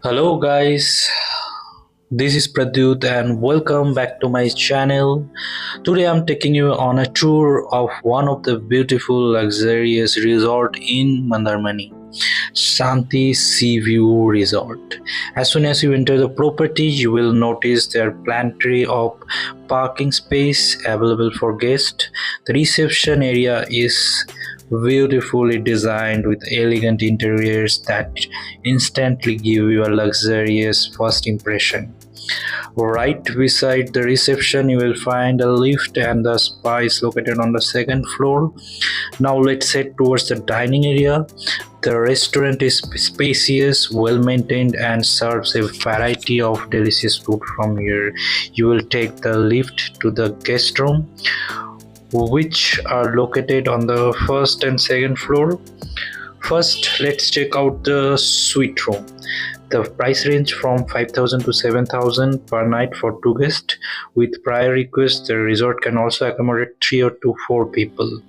Hello guys, this is Pradyut and welcome back to my channel. Today I'm taking you on a tour of one of the beautiful luxurious resort in Mandarmani, Shanti Sea View Resort. As soon as you enter the property, you will notice there are plenty of parking space available for guests. The reception area is beautifully designed with elegant interiors that instantly give you a luxurious first impression. Right beside the reception, you will find a lift, and the spa is located on the second floor. Now, let's head towards the dining area. The restaurant is spacious, well maintained, and serves a variety of delicious food from here. You will take the lift to the guest room, which are located on the first and second floor. First, let's check out the suite room. The price range from 5,000 to 7,000 per night for two guests. With prior request, the resort can also accommodate 3 or 4 people.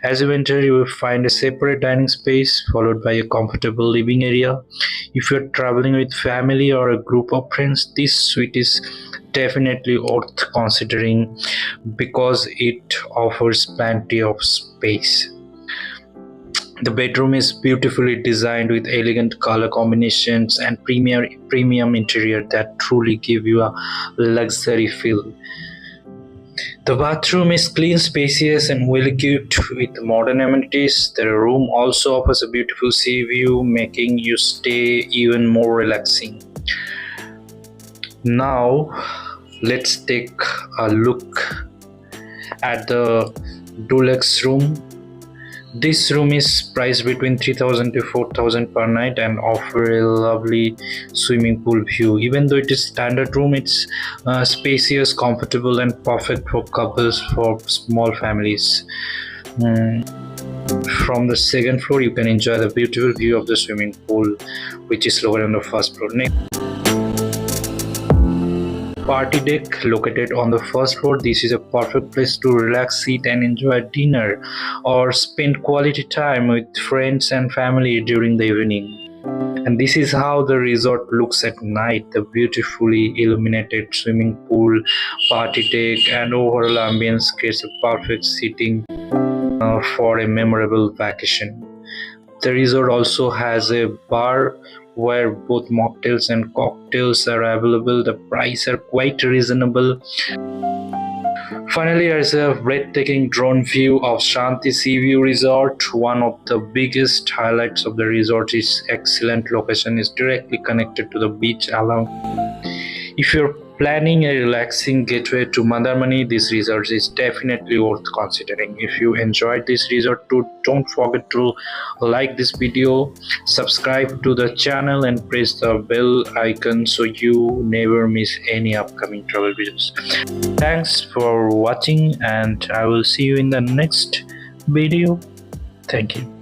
As you enter, you will find a separate dining space followed by a comfortable living area. If you're traveling with family or a group of friends, this suite is definitely worth considering because it offers plenty of space. The bedroom is beautifully designed with elegant color combinations and premium interior that truly give you a luxury feel. The bathroom is clean, spacious, and well equipped with modern amenities. The room also offers a beautiful sea view, making your stay even more relaxing. Now, let's take a look at the deluxe room. This room is priced between 3,000 to 4,000 per night and offer a lovely swimming pool view. Even though it is standard room, it's spacious, comfortable, and perfect for couples for small families. From the second floor, you can enjoy the beautiful view of the swimming pool, which is located on the first floor. Next, party deck located on the first floor. This is a perfect place to relax, sit, and enjoy dinner or spend quality time with friends and family during the evening. And this is how the resort looks at night. The beautifully illuminated swimming pool, party deck, and overall ambience creates a perfect setting for a memorable vacation. The resort also has a bar where both mocktails and cocktails are available. The prices are quite reasonable. Finally, there is a breathtaking drone view of Shanti Sea View Resort. One of the biggest highlights of the resort is excellent location is directly connected to the beach along. If you're planning a relaxing getaway to Mandarmani, this resort is definitely worth considering. If you enjoyed this resort tour, don't forget to like this video, subscribe to the channel, and press the bell icon so you never miss any upcoming travel videos. Thanks for watching, and I will see you in the next video. Thank you.